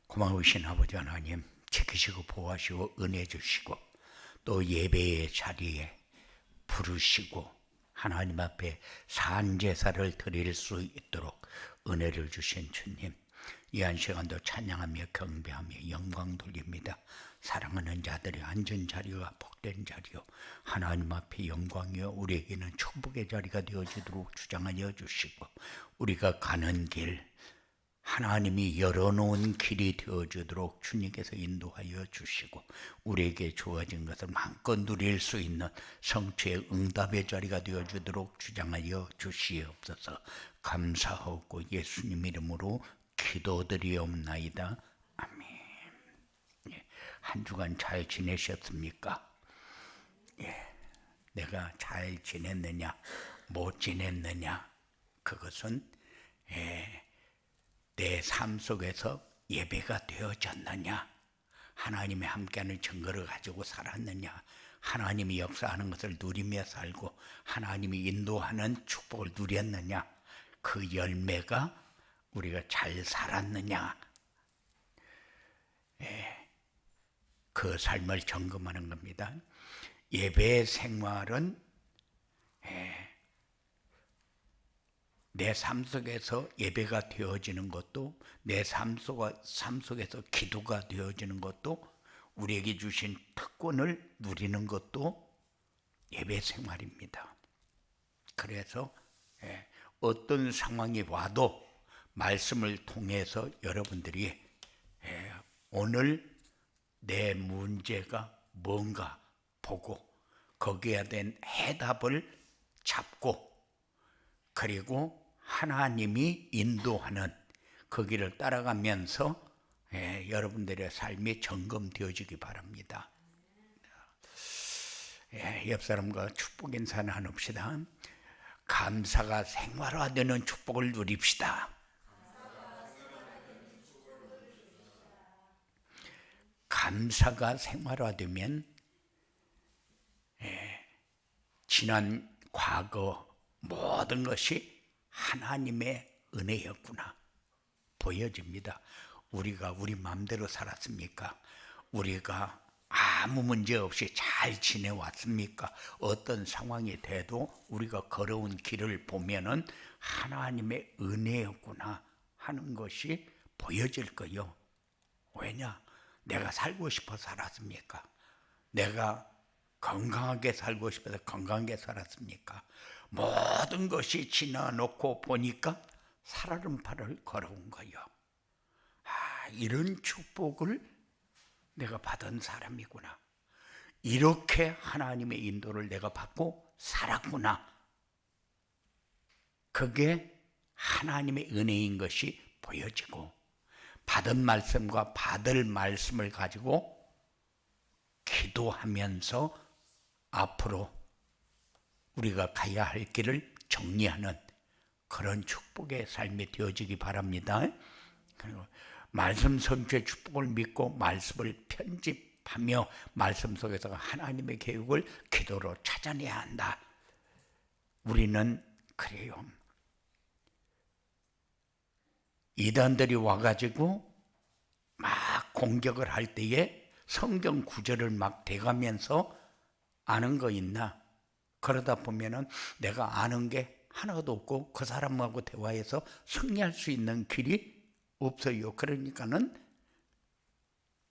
고마우신 아버지 하나님, 지키시고 보호하시고 은혜 주시고 또 예배의 자리에 부르시고 하나님 앞에 산제사를 드릴 수 있도록 은혜를 주신 주님, 이 한 시간도 찬양하며 경배하며 영광 돌립니다. 사랑하는 자들이 앉은 자리가 복된 자리요, 하나님 앞에 영광이요 우리에게는 축복의 자리가 되어지도록 주장하여 주시고, 우리가 가는 길 하나님이 열어놓은 길이 되어주도록 주님께서 인도하여 주시고, 우리에게 주어진 것을 마음껏 누릴 수 있는 성취의 응답의 자리가 되어주도록 주장하여 주시옵소서. 감사하고 예수님 이름으로 기도드리옵나이다. 아멘. 한 주간 잘 지내셨습니까? 내가 잘 지냈느냐 못 지냈느냐, 그것은 내 삶 속에서 예배가 되어졌느냐, 하나님의 함께하는 증거를 가지고 살았느냐, 하나님이 역사하는 것을 누리며 살고 하나님이 인도하는 축복을 누렸느냐, 그 열매가 우리가 잘 살았느냐, 그 삶을 점검하는 겁니다. 예배 생활은 내 삶 속에서 예배가 되어지는 것도, 내 삶 속에서 기도가 되어지는 것도, 우리에게 주신 특권을 누리는 것도 예배 생활입니다. 그래서 어떤 상황이 와도 말씀을 통해서 여러분들이 오늘 내 문제가 뭔가 보고 거기에 대한 해답을 잡고, 그리고 하나님이 인도하는 그 길을 따라가면서 여러분들의 삶이 점검되어지기 바랍니다. 옆 사람과 축복 인사 나눕시다. 감사가 생활화되는 축복을 누립시다. 감사가 생활화되면 지난 과거 모든 것이 하나님의 은혜였구나 보여집니다. 우리가 우리 마음대로 살았습니까? 우리가 아무 문제 없이 잘 지내왔습니까? 어떤 상황이 돼도 우리가 걸어온 길을 보면은 하나님의 은혜였구나 하는 것이 보여질 거요. 왜냐? 내가 살고 싶어 살았습니까? 내가 건강하게 살고 싶어서 건강하게 살았습니까? 모든 것이 지나놓고 보니까 살얼음판을 걸어온 거예요. 이런 축복을 내가 받은 사람이구나. 이렇게 하나님의 인도를 내가 받고 살았구나. 그게 하나님의 은혜인 것이 보여지고, 받은 말씀과 받을 말씀을 가지고 기도하면서 앞으로 우리가 가야 할 길을 정리하는 그런 축복의 삶이 되어지기 바랍니다. 그리고 말씀 선주의 축복을 믿고 말씀을 편집하며 말씀 속에서 하나님의 계획을 기도로 찾아내야 한다. 우리는 그래요. 이단들이 와가지고 막 공격을 할 때에 성경 구절을 막 대가면서 아는 거 있나? 그러다 보면은 내가 아는 게 하나도 없고 그 사람하고 대화해서 승리할 수 있는 길이 없어요. 그러니까는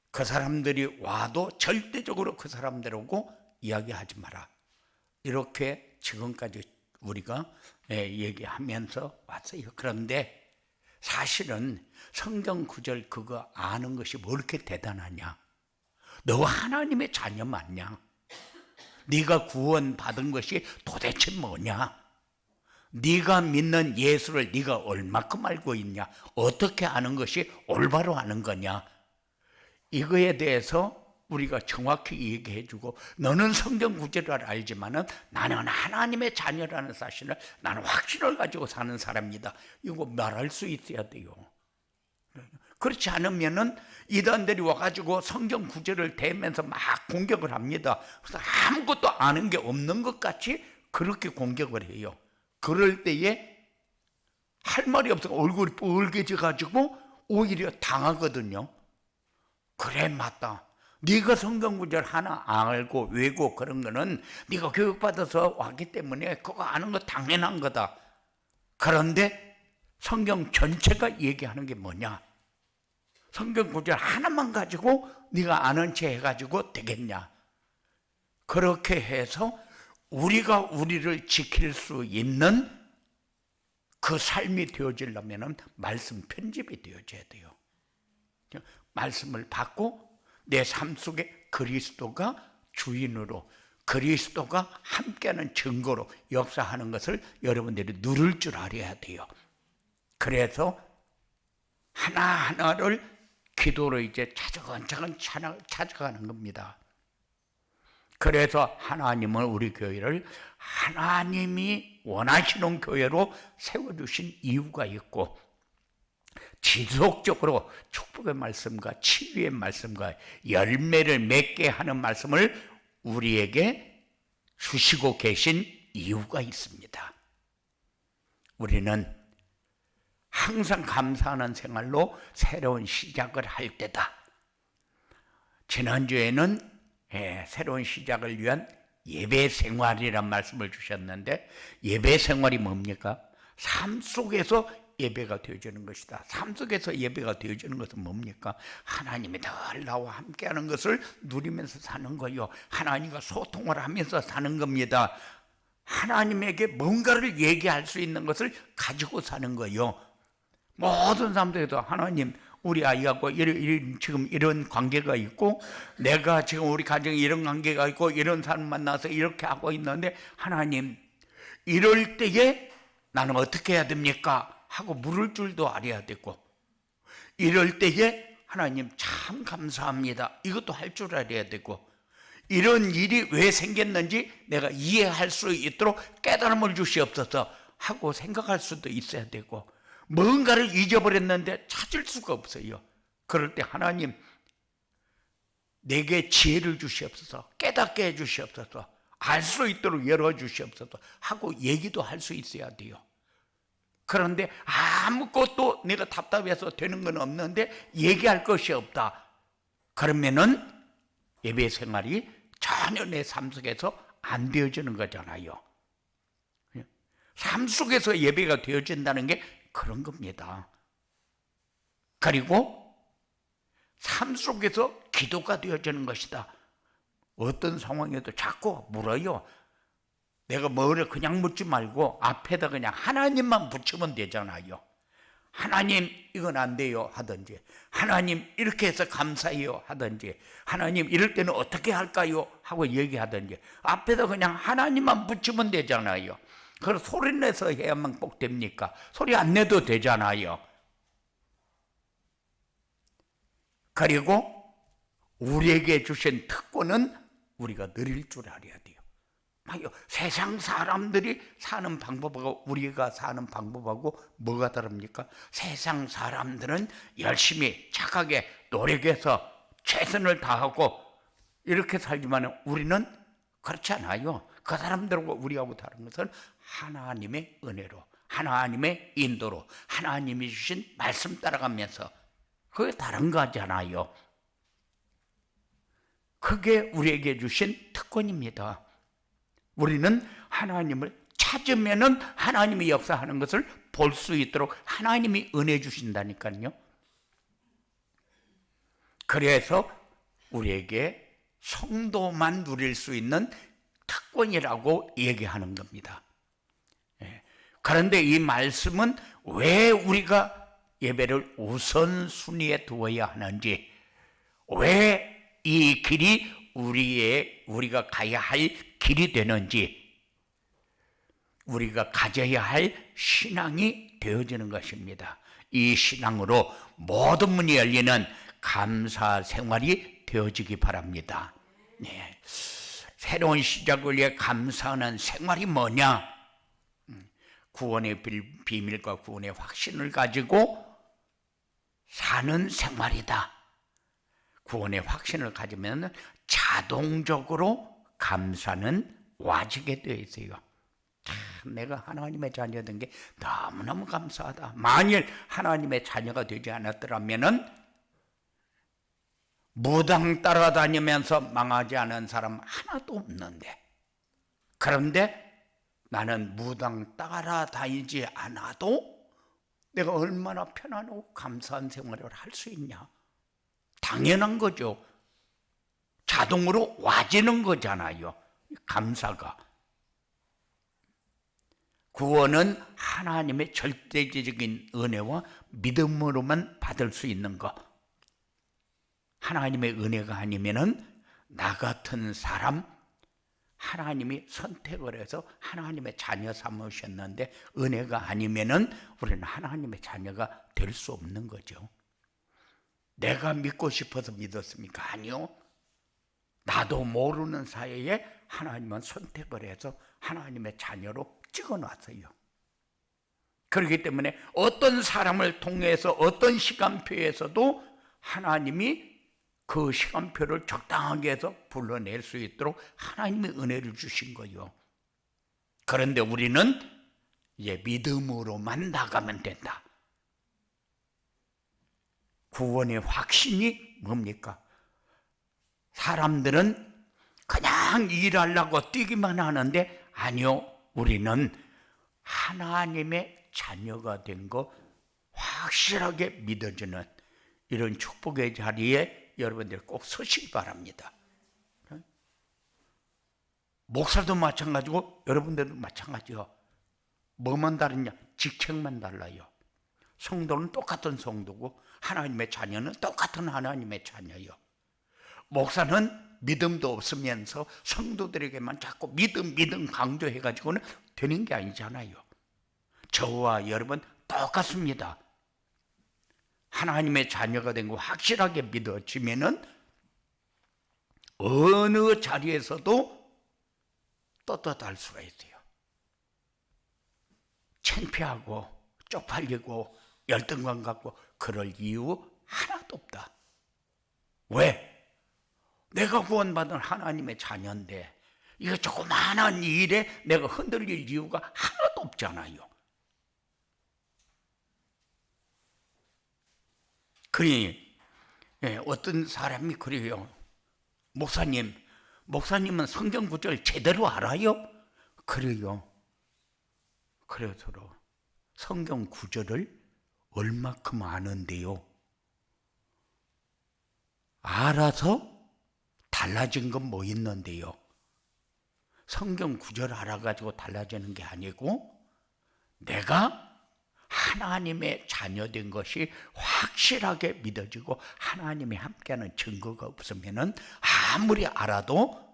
그 사람들이 와도 절대적으로 그 사람들하고 이야기하지 마라. 이렇게 지금까지 우리가 얘기하면서 왔어요. 그런데 사실은 성경 구절 그거 아는 것이 뭐 이렇게 대단하냐? 너 하나님의 자녀 맞냐? 네가 구원받은 것이 도대체 뭐냐? 네가 믿는 예수를 네가 얼마큼 알고 있냐? 어떻게 아는 것이 올바로 아는 거냐? 이거에 대해서 우리가 정확히 얘기해주고, 너는 성경 구절을 알지만은 나는 하나님의 자녀라는 사실을 나는 확신을 가지고 사는 사람이다. 이거 말할 수 있어야 돼요. 그렇지 않으면은 이단들이 와가지고 성경 구절을 대면서 막 공격을 합니다. 그래서 아무것도 아는 게 없는 것 같이 그렇게 공격을 해요. 그럴 때에 할 말이 없어 얼굴이 뻘개져 가지고 오히려 당하거든요. 그래, 맞다. 네가 성경 구절 하나 알고 외고 그런 거는 네가 교육받아서 왔기 때문에 그거 아는 거 당연한 거다. 그런데 성경 전체가 얘기하는 게 뭐냐? 성경 구절 하나만 가지고 네가 아는 채 해가지고 되겠냐? 그렇게 해서 우리가 우리를 지킬 수 있는 그 삶이 되어지려면 말씀 편집이 되어져야 돼요. 말씀을 받고 내 삶 속에 그리스도가 주인으로, 그리스도가 함께하는 증거로 역사하는 것을 여러분들이 누릴 줄 알아야 돼요. 그래서 하나하나를 기도로 이제 차근차근 찾아가는 겁니다. 그래서 하나님은 우리 교회를 하나님이 원하시는 교회로 세워주신 이유가 있고, 지속적으로 축복의 말씀과 치유의 말씀과 열매를 맺게 하는 말씀을 우리에게 주시고 계신 이유가 있습니다. 우리는 항상 감사하는 생활로 새로운 시작을 할 때다. 지난주에는 새로운 시작을 위한 예배 생활이란 말씀을 주셨는데, 예배 생활이 뭡니까? 삶 속에서 예배가 되어지는 것이다. 삶 속에서 예배가 되어지는 것은 뭡니까? 하나님이 늘 나와 함께하는 것을 누리면서 사는 거요. 하나님과 소통을 하면서 사는 겁니다. 하나님에게 뭔가를 얘기할 수 있는 것을 가지고 사는 거요. 모든 사람들도 하나님, 우리 아이하고 지금 이런 관계가 있고, 내가 지금 우리 가정에 이런 관계가 있고, 이런 사람 만나서 이렇게 하고 있는데, 하나님, 이럴 때에 나는 어떻게 해야 됩니까? 하고 물을 줄도 알아야 되고, 이럴 때에 하나님 참 감사합니다, 이것도 할 줄 알아야 되고, 이런 일이 왜 생겼는지 내가 이해할 수 있도록 깨달음을 주시옵소서 하고 생각할 수도 있어야 되고, 뭔가를 잊어버렸는데 찾을 수가 없어요. 그럴 때 하나님, 내게 지혜를 주시옵소서, 깨닫게 해 주시옵소서, 알 수 있도록 열어주시옵소서 하고 얘기도 할 수 있어야 돼요. 그런데 아무것도 내가 답답해서 되는 건 없는데 얘기할 것이 없다. 그러면은 예배 생활이 전혀 내 삶 속에서 안 되어지는 거잖아요. 삶 속에서 예배가 되어진다는 게 그런 겁니다. 그리고 삶 속에서 기도가 되어지는 것이다. 어떤 상황에도 자꾸 물어요. 내가 뭐를 그냥 묻지 말고 앞에다 그냥 하나님만 붙이면 되잖아요. 하나님, 이건 안 돼요 하든지, 하나님 이렇게 해서 감사해요 하든지, 하나님 이럴 때는 어떻게 할까요 하고 얘기하든지, 앞에다 그냥 하나님만 붙이면 되잖아요. 그걸 소리 내서 해야만 꼭 됩니까? 소리 안 내도 되잖아요. 그리고 우리에게 주신 특권은 우리가 누릴 줄 알아야 돼요. 세상 사람들이 사는 방법하고 우리가 사는 방법하고 뭐가 다릅니까? 세상 사람들은 열심히 착하게 노력해서 최선을 다하고 이렇게 살지만 우리는 그렇지 않아요. 그 사람들하고 우리하고 다른 것은 하나님의 은혜로, 하나님의 인도로, 하나님이 주신 말씀 따라가면서, 그게 다른 거잖아요. 그게 우리에게 주신 특권입니다. 우리는 하나님을 찾으면은 하나님이 역사하는 것을 볼 수 있도록 하나님이 은혜 주신다니까요. 그래서 우리에게 성도만 누릴 수 있는 특권이라고 얘기하는 겁니다. 그런데 이 말씀은 왜 우리가 예배를 우선순위에 두어야 하는지, 왜 이 길이 우리가 가야 할 길이 되는지, 우리가 가져야 할 신앙이 되어지는 것입니다. 이 신앙으로 모든 문이 열리는 감사 생활이 되어지기 바랍니다. 네. 새로운 시작을 위해 감사하는 생활이 뭐냐? 구원의 비밀과 구원의 확신을 가지고 사는 생활이다. 구원의 확신을 가지면 자동적으로 감사는 와지게 되어 있어요. 내가 하나님의 자녀된 게 너무너무 감사하다. 만일 하나님의 자녀가 되지 않았더라면 무당 따라다니면서 망하지 않은 사람 하나도 없는데, 그런데 나는 무당 따라다니지 않아도 내가 얼마나 편안하고 감사한 생활을 할 수 있냐? 당연한 거죠. 자동으로 와지는 거잖아요. 감사가. 구원은 하나님의 절대적인 은혜와 믿음으로만 받을 수 있는 것. 하나님의 은혜가 아니면은 나 같은 사람, 하나님이 선택을 해서 하나님의 자녀 삼으셨는데 은혜가 아니면은 우리는 하나님의 자녀가 될 수 없는 거죠. 내가 믿고 싶어서 믿었습니까? 아니요. 나도 모르는 사이에 하나님은 선택을 해서 하나님의 자녀로 찍어놨어요. 그렇기 때문에 어떤 사람을 통해서 어떤 시간표에서도 하나님이 그 시간표를 적당하게 해서 불러낼 수 있도록 하나님의 은혜를 주신 거예요. 그런데 우리는 이제 믿음으로만 나가면 된다. 구원의 확신이 뭡니까? 사람들은 그냥 일하려고 뛰기만 하는데 아니요, 우리는 하나님의 자녀가 된 거 확실하게 믿어주는 이런 축복의 자리에 여러분들 꼭 서시기 바랍니다. 목사도 마찬가지고 여러분들도 마찬가지요. 뭐만 다르냐? 직책만 달라요. 성도는 똑같은 성도고 하나님의 자녀는 똑같은 하나님의 자녀요. 목사는 믿음도 없으면서 성도들에게만 자꾸 믿음 강조해가지고는 되는 게 아니잖아요. 저와 여러분 똑같습니다. 하나님의 자녀가 된 거 확실하게 믿어지면은 어느 자리에서도 떳떳할 수가 있어요. 창피하고 쪽팔리고 열등감 갖고 그럴 이유 하나도 없다. 왜? 내가 구원받은 하나님의 자녀인데 이거 조그마한 일에 내가 흔들릴 이유가 하나도 없잖아요. 그러니 어떤 사람이 그래요. 목사님은 성경 구절 제대로 알아요? 그래요. 그래서 성경 구절을 얼마큼 아는데요. 알아서 달라진 건 뭐 있는데요. 성경 구절 알아가지고 달라지는 게 아니고 내가 하나님의 자녀된 것이 확실하게 믿어지고 하나님이 함께하는 증거가 없으면은 아무리 알아도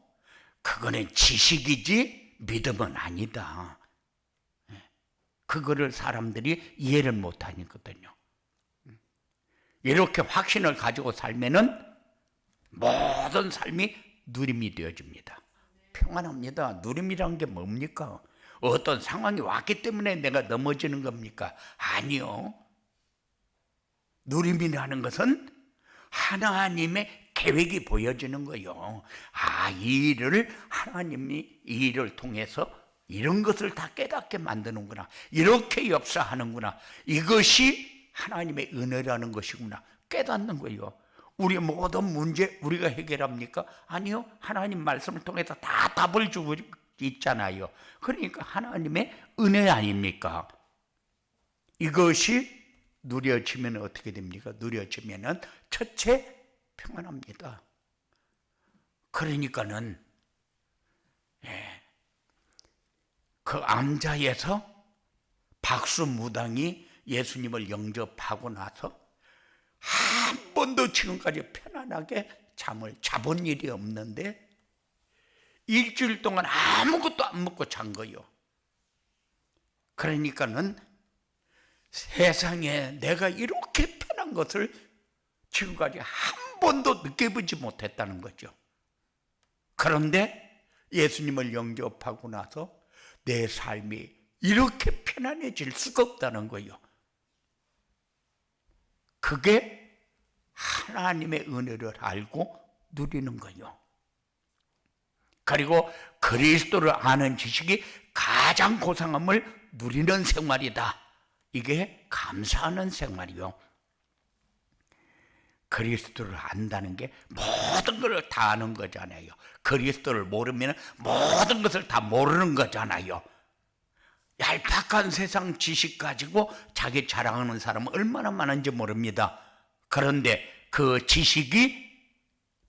그거는 지식이지 믿음은 아니다. 그거를 사람들이 이해를 못하니거든요. 이렇게 확신을 가지고 살면은 모든 삶이 누림이 되어집니다. 평안합니다. 누림이란 게 뭡니까? 어떤 상황이 왔기 때문에 내가 넘어지는 겁니까? 아니요. 누림이라는 것은 하나님의 계획이 보여지는 거예요. 이 일을 하나님이 이 일을 통해서 이런 것을 다 깨닫게 만드는구나. 이렇게 역사하는구나. 이것이 하나님의 은혜라는 것이구나. 깨닫는 거예요. 우리 모든 문제 우리가 해결합니까? 아니요. 하나님 말씀을 통해서 다 답을 주고 있잖아요. 그러니까 하나님의 은혜 아닙니까? 이것이 누려지면 어떻게 됩니까? 누려지면은 첫째 평안합니다. 그러니까는 그 암자에서 박수무당이 예수님을 영접하고 나서 한 번도 지금까지 편안하게 잠을 자본 일이 없는데 일주일 동안 아무것도 안 먹고 잔 거요. 그러니까는 세상에 내가 이렇게 편한 것을 지금까지 한 번도 느껴보지 못했다는 거죠. 그런데 예수님을 영접하고 나서 내 삶이 이렇게 편안해질 수가 없다는 거예요. 그게 하나님의 은혜를 알고 누리는 거예요. 그리고 그리스도를 아는 지식이 가장 고상함을 누리는 생활이다. 이게 감사하는 생활이요. 그리스도를 안다는 게 모든 걸 다 아는 거잖아요. 그리스도를 모르면 모든 것을 다 모르는 거잖아요. 얄팍한 세상 지식 가지고 자기 자랑하는 사람은 얼마나 많은지 모릅니다. 그런데 그 지식이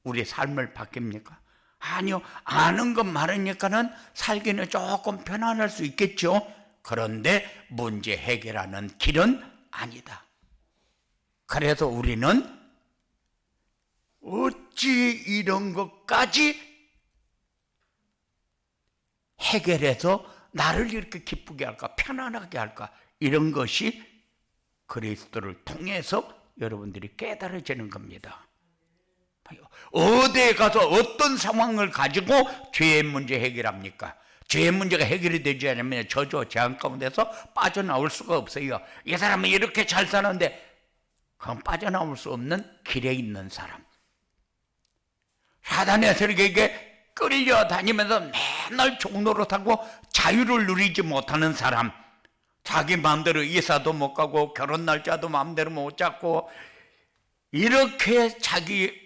우리 삶을 바뀝니까? 아니요. 아는 것 많으니까는 살기는 조금 편안할 수 있겠죠. 그런데 문제 해결하는 길은 아니다. 그래서 우리는 어찌 이런 것까지 해결해서 나를 이렇게 기쁘게 할까, 편안하게 할까, 이런 것이 그리스도를 통해서 여러분들이 깨달아지는 겁니다. 어디에 가서 어떤 상황을 가지고 죄의 문제 해결합니까? 죄의 문제가 해결이 되지 않으면 저주와 재앙 가운데서 빠져나올 수가 없어요. 이 사람은 이렇게 잘 사는데 그건 빠져나올 수 없는 길에 있는 사람, 사단의 세력에게 끌려다니면서 맨날 종노릇하고 자유를 누리지 못하는 사람, 자기 마음대로 이사도 못 가고 결혼 날짜도 마음대로 못 잡고 이렇게 자기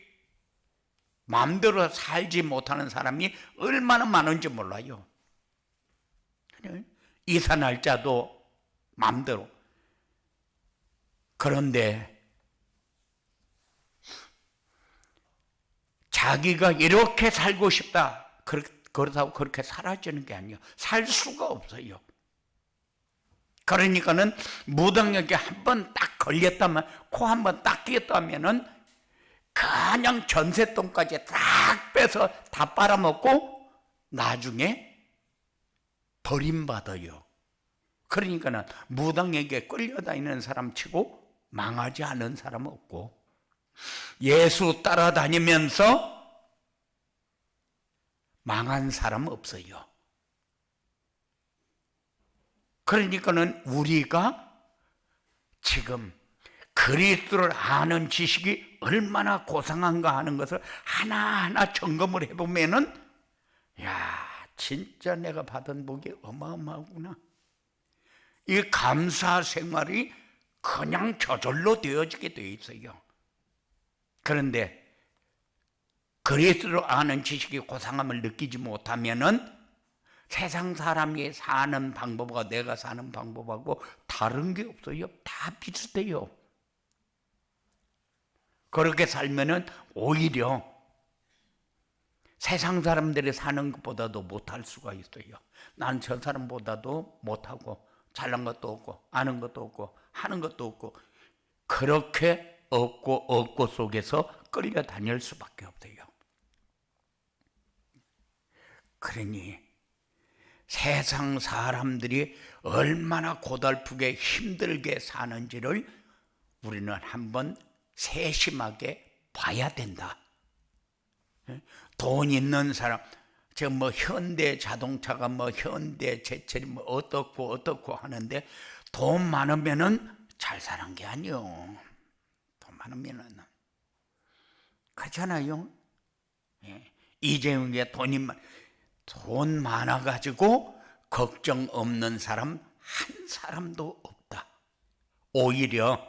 마음대로 살지 못하는 사람이 얼마나 많은지 몰라요. 이사 날짜도 마음대로. 그런데 자기가 이렇게 살고 싶다, 그렇다고 그렇게 사라지는 게 아니에요. 살 수가 없어요. 그러니까는 무당에게 한번 딱 걸렸다면, 코 한번 딱 끼었다면은 그냥 전세돈까지 딱 빼서 다 빨아먹고 나중에 버림받아요. 그러니까는 무당에게 끌려다니는 사람 치고 망하지 않은 사람은 없고, 예수 따라다니면서 망한 사람은 없어요. 그러니까는 우리가 지금 그리스도를 아는 지식이 얼마나 고상한가 하는 것을 하나하나 점검을 해보면은, 야, 진짜 내가 받은 복이 어마어마하구나. 이 감사 생활이 그냥 저절로 되어지게 되어 있어요. 그런데 그리스도를 아는 지식이 고상함을 느끼지 못하면은 세상 사람이 사는 방법과 내가 사는 방법하고 다른 게 없어요. 다 비슷해요. 그렇게 살면은 오히려 세상 사람들이 사는 것보다도 못할 수가 있어요. 난 저 사람보다도 못하고 잘난 것도 없고 아는 것도 없고 하는 것도 없고, 그렇게 없고 속에서 끌려다닐 수밖에 없어요. 그러니 세상 사람들이 얼마나 고달프게 힘들게 사는지를 우리는 한번 세심하게 봐야 된다. 돈 있는 사람, 지금 뭐 현대 자동차가 뭐 현대 제철이 뭐 어떻고 하는데, 돈 많으면은 잘 사는 게 아니요. 돈 많으면은 그렇잖아요. 이재용이 돈 많아가지고 걱정 없는 사람 한 사람도 없다. 오히려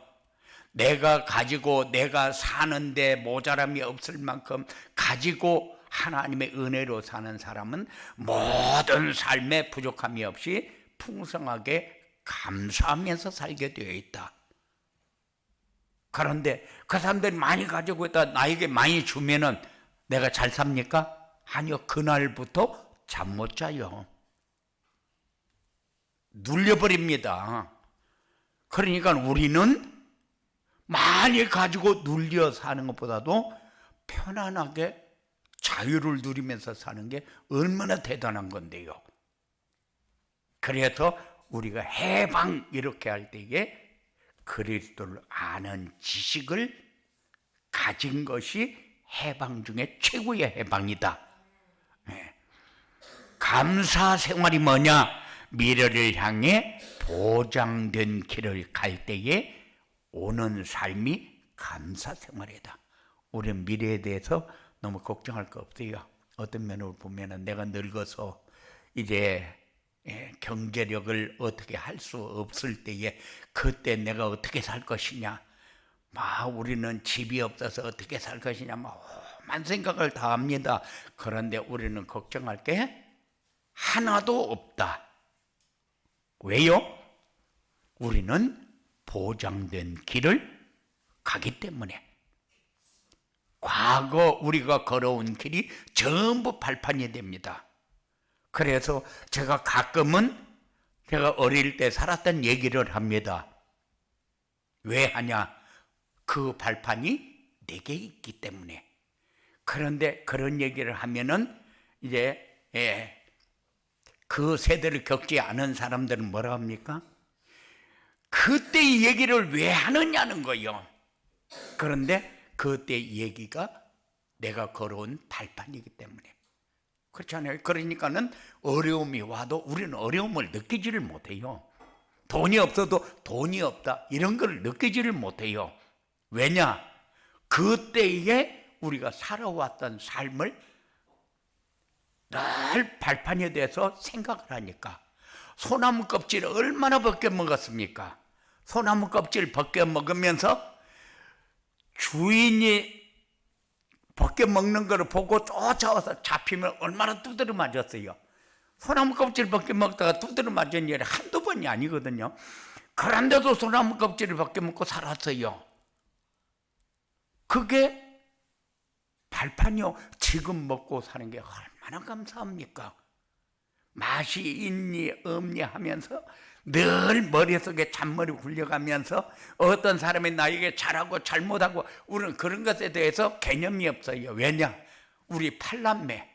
내가 가지고 내가 사는데 모자람이 없을 만큼 가지고 하나님의 은혜로 사는 사람은 모든 삶에 부족함이 없이 풍성하게 감사하면서 살게 되어 있다. 그런데 그 사람들이 많이 가지고 있다 나에게 많이 주면은 내가 잘 삽니까? 아니요. 그날부터 잠 못 자요. 눌려버립니다. 그러니까 우리는 많이 가지고 눌려 사는 것보다도 편안하게 자유를 누리면서 사는 게 얼마나 대단한 건데요. 그래서 우리가 해방 이렇게 할 때에 그리스도를 아는 지식을 가진 것이 해방 중에 최고의 해방이다. 감사 생활이 뭐냐? 미래를 향해 보장된 길을 갈 때에 오는 삶이 감사 생활이다. 우리는 미래에 대해서 너무 걱정할 거 없어요. 어떤 면으로 보면 내가 늙어서 이제 경제력을 어떻게 할 수 없을 때에 그때 내가 어떻게 살 것이냐, 우리는 집이 없어서 어떻게 살 것이냐, 오만 생각을 다 합니다. 그런데 우리는 걱정할 게 하나도 없다. 왜요? 우리는 보장된 길을 가기 때문에. 과거 우리가 걸어온 길이 전부 발판이 됩니다. 그래서 제가 가끔은 제가 어릴 때 살았던 얘기를 합니다. 왜 하냐? 그 발판이 내게 있기 때문에. 그런데 그런 얘기를 하면은 이제 그 세대를 겪지 않은 사람들은 뭐라 합니까? 그때 이 얘기를 왜 하느냐는 거예요. 그런데 그때 얘기가 내가 걸어온 발판이기 때문에. 그렇잖아요. 그러니까는 어려움이 와도 우리는 어려움을 느끼지를 못해요. 돈이 없어도 돈이 없다 이런 걸 느끼지를 못해요. 왜냐? 그때에 우리가 살아왔던 삶을 늘 발판에 대해서 생각을 하니까. 소나무 껍질을 얼마나 벗겨 먹었습니까? 소나무 껍질 벗겨 먹으면서 주인이 벗겨 먹는 걸 보고 쫓아와서 잡히면 얼마나 두드려 맞았어요. 소나무 껍질 벗겨 먹다가 두드려 맞은 일이 한두 번이 아니거든요. 그런데도 소나무 껍질을 벗겨 먹고 살았어요. 그게 발판이요. 지금 먹고 사는 게 얼마나 감사합니까? 맛이 있니 없니 하면서 늘 머릿속에 잔머리 굴려가면서 어떤 사람이 나에게 잘하고 잘못하고 우리는 그런 것에 대해서 개념이 없어요. 왜냐? 우리 팔남매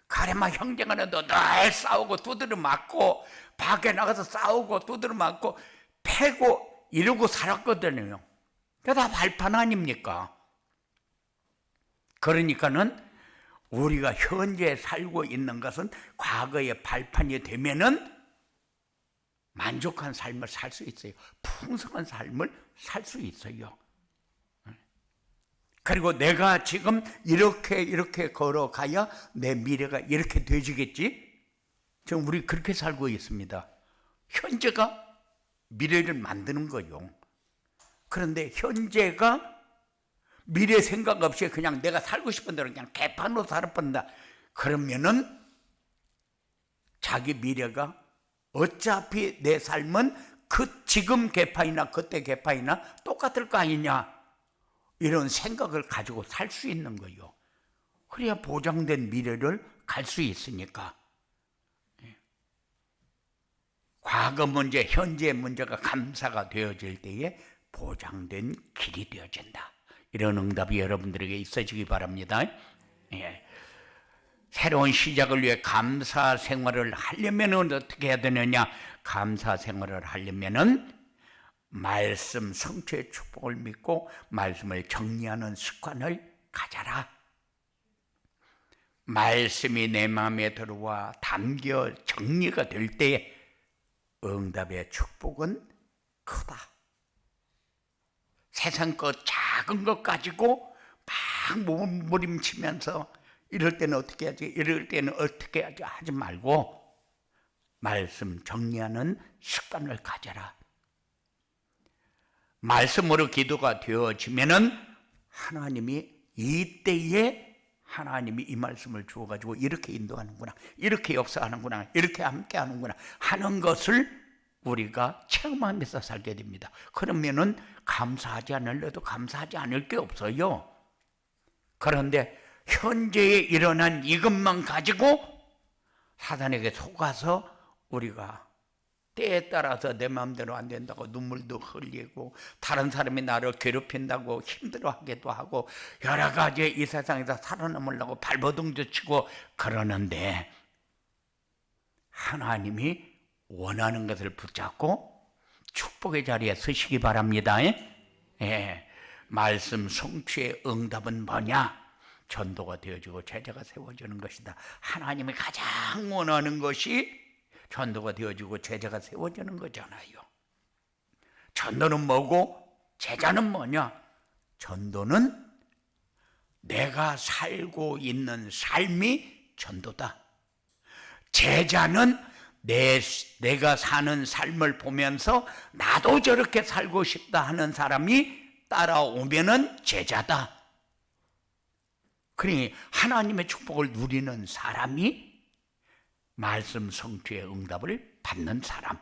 가레마 형제간에도 늘 싸우고 두드려 맞고 밖에 나가서 싸우고 두드려 맞고 패고 이러고 살았거든요. 그게 다 발판 아닙니까? 그러니까는 우리가 현재 살고 있는 것은 과거의 발판이 되면은 만족한 삶을 살 수 있어요. 풍성한 삶을 살 수 있어요. 그리고 내가 지금 이렇게 걸어가야 내 미래가 이렇게 되지겠지? 지금 우리 그렇게 살고 있습니다. 현재가 미래를 만드는 거요. 그런데 현재가 미래 생각 없이 그냥 내가 살고 싶은 대로 그냥 개판으로 살아버린다. 그러면은 자기 미래가 어차피 내 삶은 그 지금 개판이나 그때 개판이나 똑같을 거 아니냐. 이런 생각을 가지고 살 수 있는 거예요. 그래야 보장된 미래를 갈 수 있으니까. 과거 문제, 현재 문제가 감사가 되어질 때에 보장된 길이 되어진다. 이런 응답이 여러분들에게 있어지기 바랍니다. 새로운 시작을 위해 감사 생활을 하려면 어떻게 해야 되느냐? 감사 생활을 하려면은 말씀 성취의 축복을 믿고 말씀을 정리하는 습관을 가져라. 말씀이 내 마음에 들어와 담겨 정리가 될 때에 응답의 축복은 크다. 세상 것 작은 것 가지고 막 몸부림치면서 이럴 때는 어떻게 하지? 이럴 때는 어떻게 하지? 하지 말고 말씀 정리하는 습관을 가져라. 말씀으로 기도가 되어지면은 하나님이 이때에 하나님이 이 말씀을 주어가지고 이렇게 인도하는구나, 이렇게 역사하는구나, 이렇게 함께하는구나 하는 것을 우리가 체험하면서 살게 됩니다. 그러면은 감사하지 않을래도 감사하지 않을 게 없어요. 그런데 현재에 일어난 이것만 가지고 사단에게 속아서 우리가 때에 따라서 내 마음대로 안 된다고 눈물도 흘리고 다른 사람이 나를 괴롭힌다고 힘들어하기도 하고 여러 가지 이 세상에서 살아남으려고 발버둥도 치고 그러는데 하나님이 원하는 것을 붙잡고 축복의 자리에 서시기 바랍니다. 말씀 성취의 응답은 뭐냐? 전도가 되어지고 제자가 세워지는 것이다. 하나님이 가장 원하는 것이 전도가 되어지고 제자가 세워지는 거잖아요. 전도는 뭐고 제자는 뭐냐? 전도는 내가 살고 있는 삶이 전도다. 제자는 내가 사는 삶을 보면서 나도 저렇게 살고 싶다 하는 사람이 따라오면은 제자다. 그러니 하나님의 축복을 누리는 사람이 말씀 성취의 응답을 받는 사람,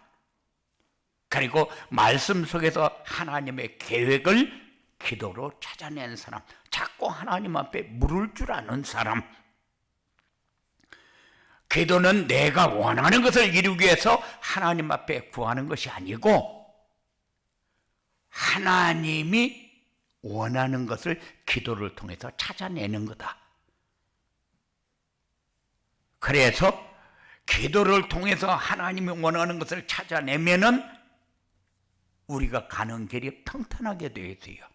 그리고 말씀 속에서 하나님의 계획을 기도로 찾아낸 사람, 자꾸 하나님 앞에 물을 줄 아는 사람. 기도는 내가 원하는 것을 이루기 위해서 하나님 앞에 구하는 것이 아니고 하나님이 원하는 것을 기도를 통해서 찾아내는 거다. 그래서 기도를 통해서 하나님이 원하는 것을 찾아내면은 우리가 가는 길이 평탄하게 되어 있어요.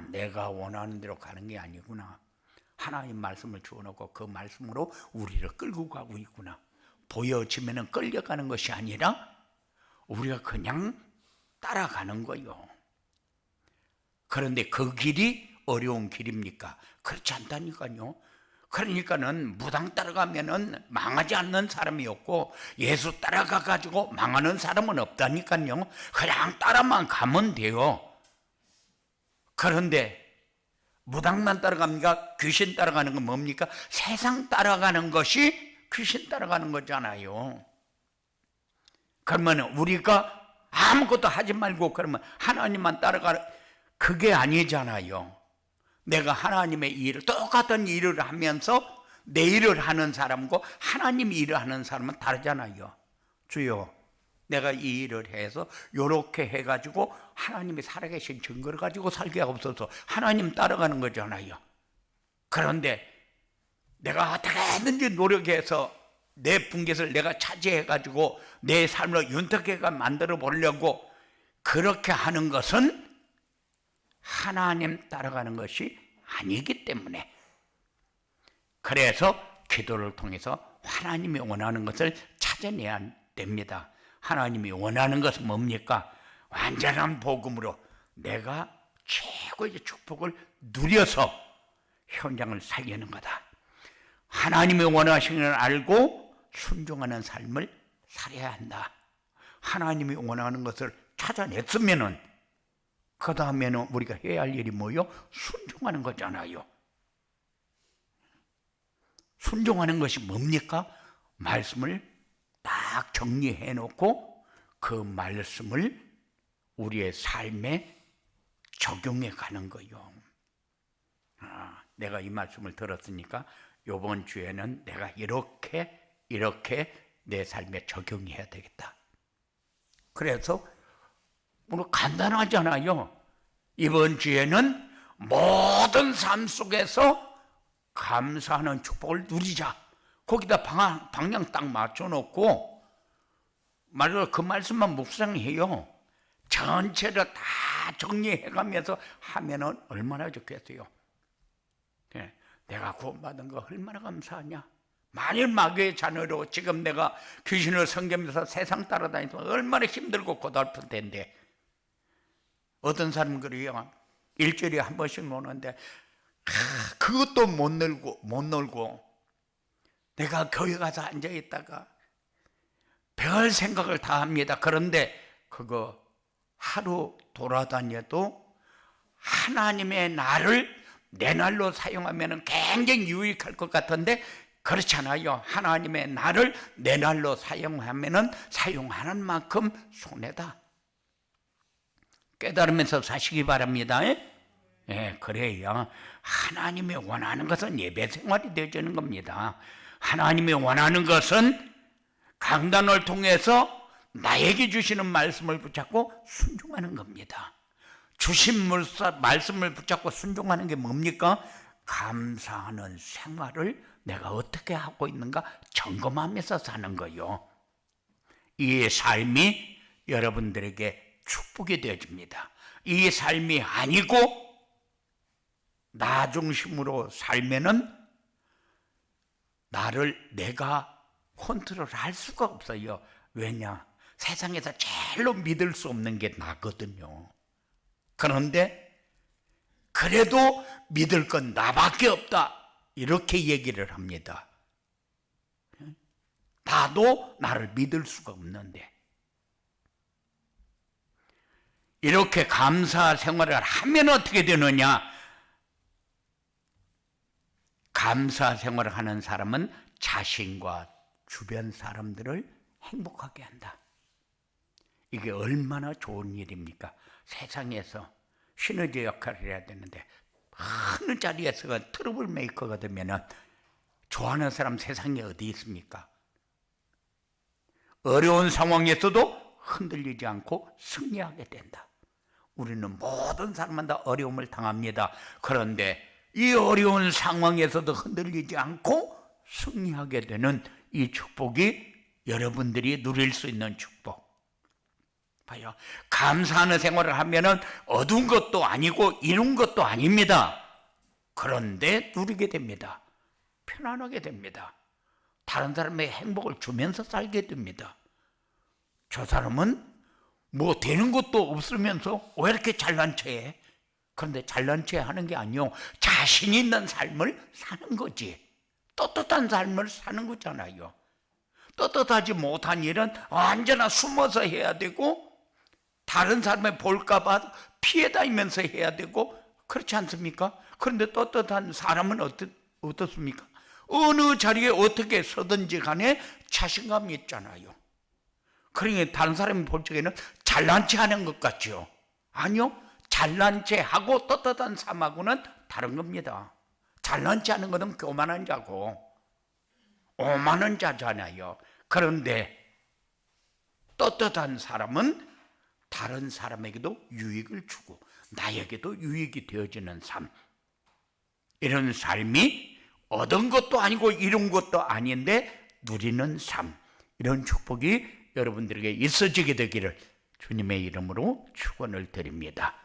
내가 원하는 대로 가는 게 아니구나. 하나님 말씀을 주어놓고 그 말씀으로 우리를 끌고 가고 있구나. 보여지면은 끌려가는 것이 아니라 우리가 그냥 따라가는 거요. 그런데 그 길이 어려운 길입니까? 그렇지 않다니까요. 그러니까는 무당 따라가면은 망하지 않는 사람이 없고 예수 따라가 가지고 망하는 사람은 없다니까요. 그냥 따라만 가면 돼요. 그런데 무당만 따라갑니까? 귀신 따라가는 건 뭡니까? 세상 따라가는 것이 귀신 따라가는 거잖아요. 그러면 우리가 아무것도 하지 말고 그러면 하나님만 따라가는, 그게 아니잖아요. 내가 하나님의 일을, 똑같은 일을 하면서 내 일을 하는 사람과 하나님이 일을 하는 사람은 다르잖아요. 주여, 내가 이 일을 해서 이렇게 해가지고 하나님이 살아계신 증거를 가지고 살게 하옵소서. 하나님 따라가는 거잖아요. 그런데 내가 어떻게 했는지 노력해서 내 분깃을 내가 차지해가지고 내 삶을 윤택하게 만들어 보려고 그렇게 하는 것은 하나님 따라가는 것이 아니기 때문에, 그래서 기도를 통해서 하나님이 원하는 것을 찾아내야 됩니다. 하나님이 원하는 것은 뭡니까? 완전한 복음으로 내가 최고의 축복을 누려서 현장을 살리는 거다. 하나님이 원하시는 걸 알고 순종하는 삶을 살아야 한다. 하나님이 원하는 것을 찾아냈으면은 그 다음에는 우리가 해야 할 일이 뭐요? 순종하는 거잖아요. 순종하는 것이 뭡니까? 말씀을 딱 정리해 놓고 그 말씀을 우리의 삶에 적용해 가는 거요. 내가 이 말씀을 들었으니까 이번 주에는 내가 이렇게 내 삶에 적용해야 되겠다. 그래서 오늘 간단하잖아요. 이번 주에는 모든 삶 속에서 감사하는 축복을 누리자. 거기다 방향 딱 맞춰놓고 말로 그 말씀만 묵상해요. 전체를 다 정리해가면서 하면은 얼마나 좋겠어요. 내가 구원받은 거 얼마나 감사하냐. 만일 마귀의 자녀로 지금 내가 귀신을 섬기면서 세상 따라다니면서 얼마나 힘들고 고달플 텐데, 어떤 사람은 그래요. 일주일에 한 번씩 노는데 그것도 못 놀고 내가 교회 가서 앉아있다가 별 생각을 다 합니다. 그런데 그거 하루 돌아다녀도 하나님의 날을 내 날로 사용하면 굉장히 유익할 것 같은데 그렇잖아요. 하나님의 날을 내 날로 사용하면 사용하는 만큼 손해다. 깨달으면서 사시기 바랍니다. 그래요. 하나님이 원하는 것은 예배 생활이 되어지는 겁니다. 하나님이 원하는 것은 강단을 통해서 나에게 주시는 말씀을 붙잡고 순종하는 겁니다. 주신 말씀을 붙잡고 순종하는 게 뭡니까? 감사하는 생활을 내가 어떻게 하고 있는가 점검하면서 사는 거요. 이 삶이 여러분들에게 축복이 되어집니다. 이 삶이 아니고 나 중심으로 살면은 나를 내가 컨트롤할 수가 없어요. 왜냐? 세상에서 제일로 믿을 수 없는 게 나거든요. 그런데 그래도 믿을 건 나밖에 없다, 이렇게 얘기를 합니다. 나도 나를 믿을 수가 없는데, 이렇게 감사 생활을 하면 어떻게 되느냐? 감사 생활을 하는 사람은 자신과 주변 사람들을 행복하게 한다. 이게 얼마나 좋은 일입니까? 세상에서 시너지 역할을 해야 되는데 어느 자리에서가 트러블 메이커가 되면 좋아하는 사람 세상에 어디 있습니까? 어려운 상황에서도 흔들리지 않고 승리하게 된다. 우리는 모든 사람마다 어려움을 당합니다. 그런데 이 어려운 상황에서도 흔들리지 않고 승리하게 되는 이 축복이 여러분들이 누릴 수 있는 축복. 봐요. 감사하는 생활을 하면은 얻은 것도 아니고 이룬 것도 아닙니다. 그런데 누리게 됩니다. 편안하게 됩니다. 다른 사람의 행복을 주면서 살게 됩니다. 저 사람은 뭐 되는 것도 없으면서 왜 이렇게 잘난 체? 그런데 잘난 체 하는 게 아니요. 자신 있는 삶을 사는 거지. 떳떳한 삶을 사는 거잖아요. 떳떳하지 못한 일은 언제나 숨어서 해야 되고 다른 사람이 볼까 봐 피해 다니면서 해야 되고 그렇지 않습니까? 그런데 떳떳한 사람은 어떻습니까? 어느 자리에 어떻게 서든지 간에 자신감이 있잖아요. 그러니 다른 사람이 볼 적에는 잘난 체 하는 것 같죠? 아니요. 잘난 체 하고 떳떳한 삶하고는 다른 겁니다. 잘난 체 하는 것은 교만한 자고 오만한 자잖아요. 그런데 떳떳한 사람은 다른 사람에게도 유익을 주고 나에게도 유익이 되어지는 삶. 이런 삶이 얻은 것도 아니고 이룬 것도 아닌데 누리는 삶. 이런 축복이 여러분들에게 있어지게 되기를 주님의 이름으로 축원을 드립니다.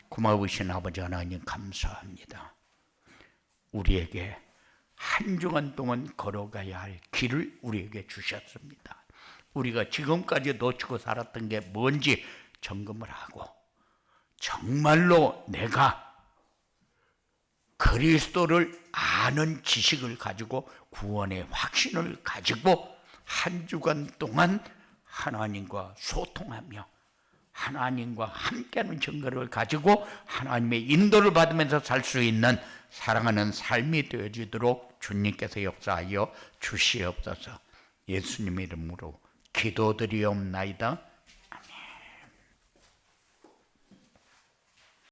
고마우신 아버지 하나님 감사합니다. 우리에게 한 주간 동안 걸어가야 할 길을 우리에게 주셨습니다. 우리가 지금까지 놓치고 살았던 게 뭔지 점검을 하고 정말로 내가 그리스도를 아는 지식을 가지고 구원의 확신을 가지고 한 주간 동안 하나님과 소통하며 하나님과 함께하는 증거를 가지고 하나님의 인도를 받으면서 살 수 있는 사랑하는 삶이 되어지도록 주님께서 역사하여 주시옵소서. 예수님의 이름으로 기도드리옵나이다.